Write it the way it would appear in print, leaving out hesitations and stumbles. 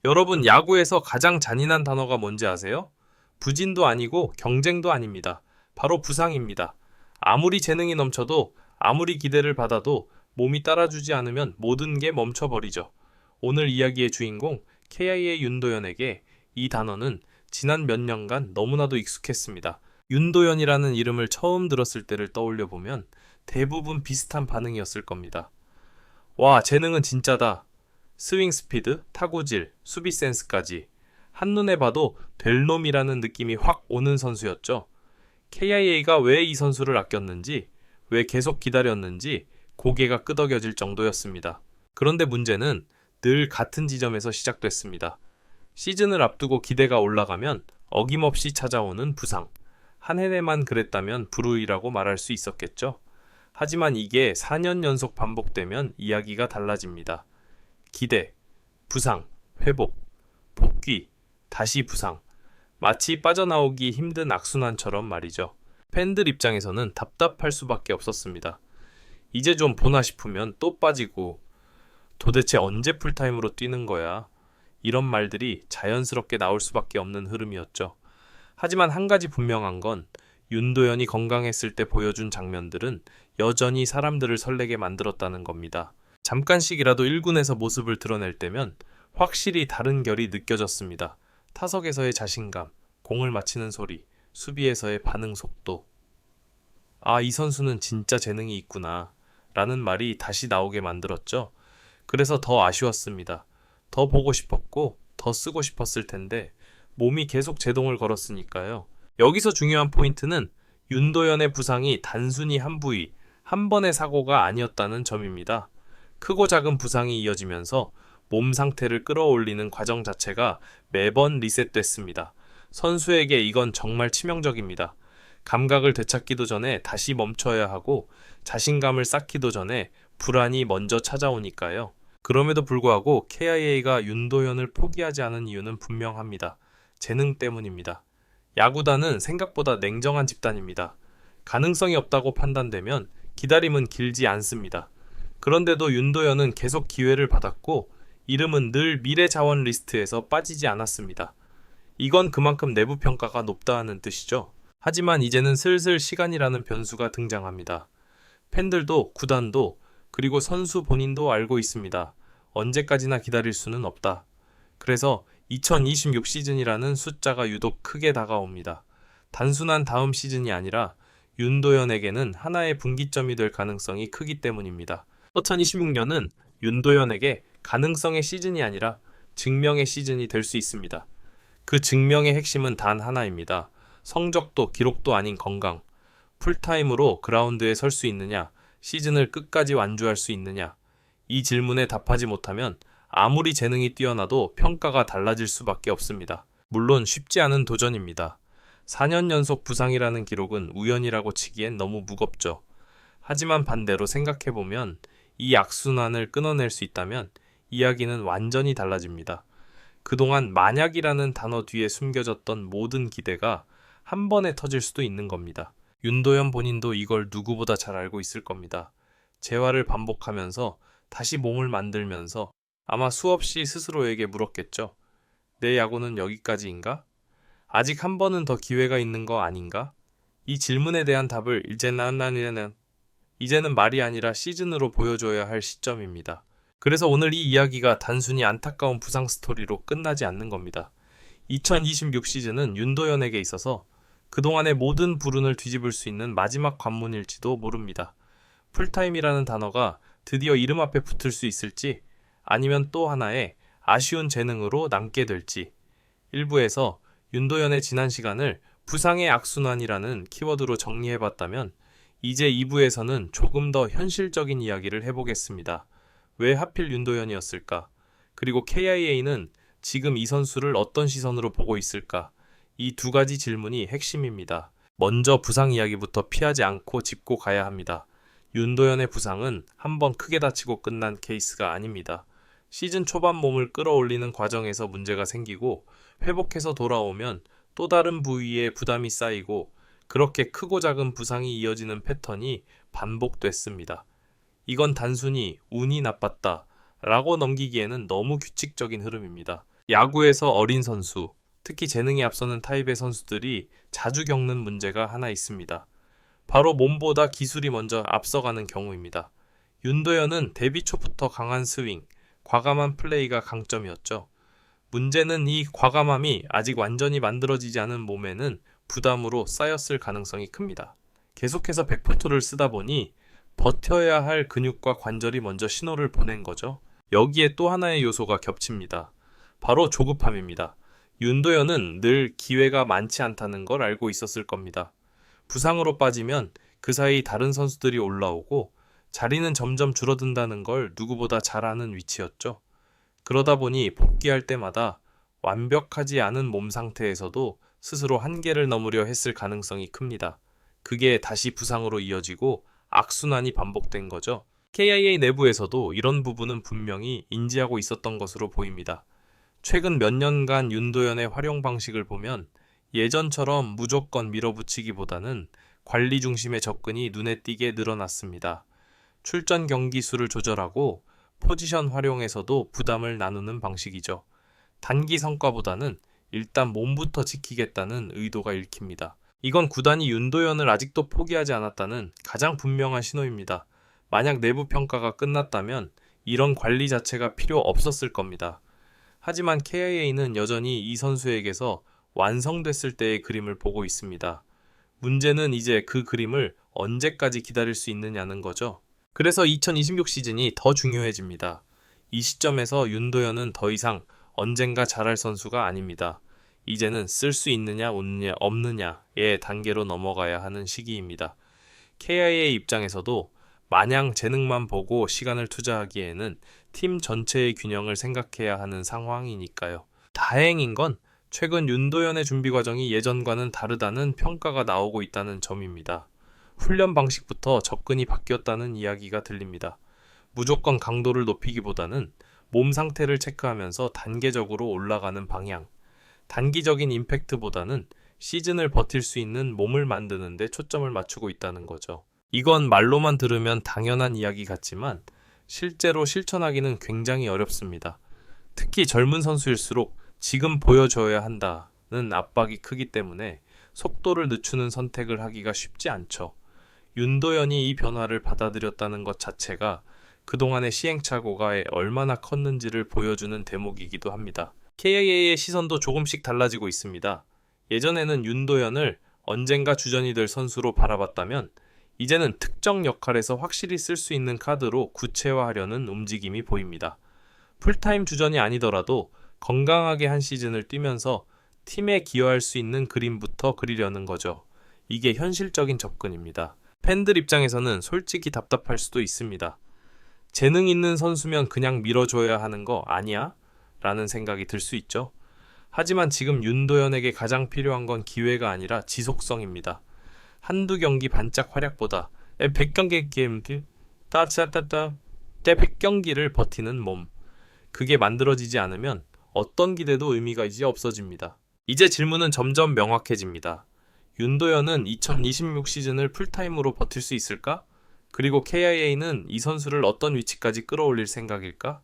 여러분, 야구에서 가장 잔인한 단어가 뭔지 아세요? 부진도 아니고 경쟁도 아닙니다. 바로 부상입니다. 아무리 재능이 넘쳐도 아무리 기대를 받아도 몸이 따라주지 않으면 모든 게 멈춰버리죠. 오늘 이야기의 주인공 KI의 윤도현에게 이 단어는 지난 몇 년간 너무나도 익숙했습니다. 윤도현이라는 이름을 처음 들었을 때를 떠올려 보면 대부분 비슷한 반응이었을 겁니다. 와, 재능은 진짜다. 스윙 스피드, 타구질, 수비 센스까지 한눈에 봐도 될 놈이라는 느낌이 확 오는 선수였죠. KIA가 왜 이 선수를 아꼈는지, 왜 계속 기다렸는지 고개가 끄덕여질 정도였습니다. 그런데 문제는 늘 같은 지점에서 시작됐습니다. 시즌을 앞두고 기대가 올라가면 어김없이 찾아오는 부상. 한 해에만 그랬다면 불우이라고 말할 수 있었겠죠. 하지만 이게 4년 연속 반복되면 이야기가 달라집니다. 기대, 부상, 회복, 복귀, 다시 부상. 마치 빠져나오기 힘든 악순환처럼 말이죠. 팬들 입장에서는 답답할 수밖에 없었습니다. 이제 좀 보나 싶으면 또 빠지고, 도대체 언제 풀타임으로 뛰는 거야? 이런 말들이 자연스럽게 나올 수밖에 없는 흐름이었죠. 하지만 한 가지 분명한 건 윤도현이 건강했을 때 보여준 장면들은 여전히 사람들을 설레게 만들었다는 겁니다. 잠깐씩이라도 1군에서 모습을 드러낼 때면 확실히 다른 결이 느껴졌습니다. 타석에서의 자신감, 공을 맞히는 소리, 수비에서의 반응 속도. 아, 이 선수는 진짜 재능이 있구나 라는 말이 다시 나오게 만들었죠. 그래서 더 아쉬웠습니다. 더 보고 싶었고 더 쓰고 싶었을 텐데 몸이 계속 제동을 걸었으니까요. 여기서 중요한 포인트는 윤도현의 부상이 단순히 한 부위, 한 번의 사고가 아니었다는 점입니다. 크고 작은 부상이 이어지면서 몸 상태를 끌어올리는 과정 자체가 매번 리셋됐습니다. 선수에게 이건 정말 치명적입니다. 감각을 되찾기도 전에 다시 멈춰야 하고 자신감을 쌓기도 전에 불안이 먼저 찾아오니까요. 그럼에도 불구하고 KIA가 윤도현을 포기하지 않은 이유는 분명합니다. 재능 때문입니다. 야구단은 생각보다 냉정한 집단입니다. 가능성이 없다고 판단되면 기다림은 길지 않습니다. 그런데도 윤도현은 계속 기회를 받았고 이름은 늘 미래 자원 리스트에서 빠지지 않았습니다. 이건 그만큼 내부 평가가 높다는 뜻이죠. 하지만 이제는 슬슬 시간이라는 변수가 등장합니다. 팬들도 구단도 그리고 선수 본인도 알고 있습니다. 언제까지나 기다릴 수는 없다. 그래서 2026 시즌이라는 숫자가 유독 크게 다가옵니다. 단순한 다음 시즌이 아니라 윤도현에게는 하나의 분기점이 될 가능성이 크기 때문입니다. 2026년은 윤도현에게 가능성의 시즌이 아니라 증명의 시즌이 될 수 있습니다. 그 증명의 핵심은 단 하나입니다. 성적도 기록도 아닌 건강. 풀타임으로 그라운드에 설 수 있느냐, 시즌을 끝까지 완주할 수 있느냐. 이 질문에 답하지 못하면 아무리 재능이 뛰어나도 평가가 달라질 수밖에 없습니다. 물론 쉽지 않은 도전입니다. 4년 연속 부상이라는 기록은 우연이라고 치기엔 너무 무겁죠. 하지만 반대로 생각해보면 이 악순환을 끊어낼 수 있다면 이야기는 완전히 달라집니다. 그동안 만약이라는 단어 뒤에 숨겨졌던 모든 기대가 한 번에 터질 수도 있는 겁니다. 윤도현 본인도 이걸 누구보다 잘 알고 있을 겁니다. 재활을 반복하면서 다시 몸을 만들면서 아마 수없이 스스로에게 물었겠죠. 내 야구는 여기까지인가? 아직 한 번은 더 기회가 있는 거 아닌가? 이 질문에 대한 답을 이제는 말이 아니라 시즌으로 보여줘야 할 시점입니다. 그래서 오늘 이 이야기가 단순히 안타까운 부상 스토리로 끝나지 않는 겁니다. 2026 시즌은 윤도현에게 있어서 그동안의 모든 불운을 뒤집을 수 있는 마지막 관문일지도 모릅니다. 풀타임이라는 단어가 드디어 이름 앞에 붙을 수 있을지 아니면 또 하나의 아쉬운 재능으로 남게 될지. 일부에서 윤도현의 지난 시간을 부상의 악순환이라는 키워드로 정리해봤다면 이제 2부에서는 조금 더 현실적인 이야기를 해보겠습니다. 왜 하필 윤도현이었을까? 그리고 KIA는 지금 이 선수를 어떤 시선으로 보고 있을까? 이 두 가지 질문이 핵심입니다. 먼저 부상 이야기부터 피하지 않고 짚고 가야 합니다. 윤도현의 부상은 한번 크게 다치고 끝난 케이스가 아닙니다. 시즌 초반 몸을 끌어올리는 과정에서 문제가 생기고 회복해서 돌아오면 또 다른 부위에 부담이 쌓이고 그렇게 크고 작은 부상이 이어지는 패턴이 반복됐습니다. 이건 단순히 운이 나빴다 라고 넘기기에는 너무 규칙적인 흐름입니다. 야구에서 어린 선수, 특히 재능이 앞서는 타입의 선수들이 자주 겪는 문제가 하나 있습니다. 바로 몸보다 기술이 먼저 앞서가는 경우입니다. 윤도현은 데뷔 초부터 강한 스윙, 과감한 플레이가 강점이었죠. 문제는 이 과감함이 아직 완전히 만들어지지 않은 몸에는 부담으로 쌓였을 가능성이 큽니다. 계속해서 백포토를 쓰다 보니 버텨야 할 근육과 관절이 먼저 신호를 보낸 거죠. 여기에 또 하나의 요소가 겹칩니다. 바로 조급함입니다. 윤도현은 늘 기회가 많지 않다는 걸 알고 있었을 겁니다. 부상으로 빠지면 그 사이 다른 선수들이 올라오고 자리는 점점 줄어든다는 걸 누구보다 잘 아는 위치였죠. 그러다 보니 복귀할 때마다 완벽하지 않은 몸 상태에서도 스스로 한계를 넘으려 했을 가능성이 큽니다. 그게 다시 부상으로 이어지고 악순환이 반복된 거죠. KIA 내부에서도 이런 부분은 분명히 인지하고 있었던 것으로 보입니다. 최근 몇 년간 윤도현의 활용 방식을 보면 예전처럼 무조건 밀어붙이기보다는 관리 중심의 접근이 눈에 띄게 늘어났습니다. 출전 경기 수를 조절하고 포지션 활용에서도 부담을 나누는 방식이죠. 단기 성과보다는 일단 몸부터 지키겠다는 의도가 읽힙니다. 이건 구단이 윤도현을 아직도 포기하지 않았다는 가장 분명한 신호입니다. 만약 내부 평가가 끝났다면 이런 관리 자체가 필요 없었을 겁니다. 하지만 KIA는 여전히 이 선수에게서 완성됐을 때의 그림을 보고 있습니다. 문제는 이제 그 그림을 언제까지 기다릴 수 있느냐는 거죠. 그래서 2026 시즌이 더 중요해집니다. 이 시점에서 윤도현은 더 이상 언젠가 잘할 선수가 아닙니다. 이제는 쓸 수 있느냐 없느냐의 단계로 넘어가야 하는 시기입니다. KIA 입장에서도 마냥 재능만 보고 시간을 투자하기에는 팀 전체의 균형을 생각해야 하는 상황이니까요. 다행인 건 최근 윤도현의 준비 과정이 예전과는 다르다는 평가가 나오고 있다는 점입니다. 훈련 방식부터 접근이 바뀌었다는 이야기가 들립니다. 무조건 강도를 높이기보다는 몸 상태를 체크하면서 단계적으로 올라가는 방향, 단기적인 임팩트보다는 시즌을 버틸 수 있는 몸을 만드는 데 초점을 맞추고 있다는 거죠. 이건 말로만 들으면 당연한 이야기 같지만 실제로 실천하기는 굉장히 어렵습니다. 특히 젊은 선수일수록 지금 보여줘야 한다는 압박이 크기 때문에 속도를 늦추는 선택을 하기가 쉽지 않죠. 윤도현이 이 변화를 받아들였다는 것 자체가 그동안의 시행착오가 얼마나 컸는지를 보여주는 대목이기도 합니다. KIA의 시선도 조금씩 달라지고 있습니다. 예전에는 윤도현을 언젠가 주전이 될 선수로 바라봤다면 이제는 특정 역할에서 확실히 쓸 수 있는 카드로 구체화하려는 움직임이 보입니다. 풀타임 주전이 아니더라도 건강하게 한 시즌을 뛰면서 팀에 기여할 수 있는 그림부터 그리려는 거죠. 이게 현실적인 접근입니다. 팬들 입장에서는 솔직히 답답할 수도 있습니다. 재능 있는 선수면 그냥 밀어줘야 하는 거 아니야? 라는 생각이 들 수 있죠. 하지만 지금 윤도현에게 가장 필요한 건 기회가 아니라 지속성입니다. 한두 경기 반짝 활약보다 100경기 게임 따따따따 100경기를 버티는 몸, 그게 만들어지지 않으면 어떤 기대도 의미가 이제 없어집니다. 이제 질문은 점점 명확해집니다. 윤도현은 2026 시즌을 풀타임으로 버틸 수 있을까? 그리고 KIA는 이 선수를 어떤 위치까지 끌어올릴 생각일까?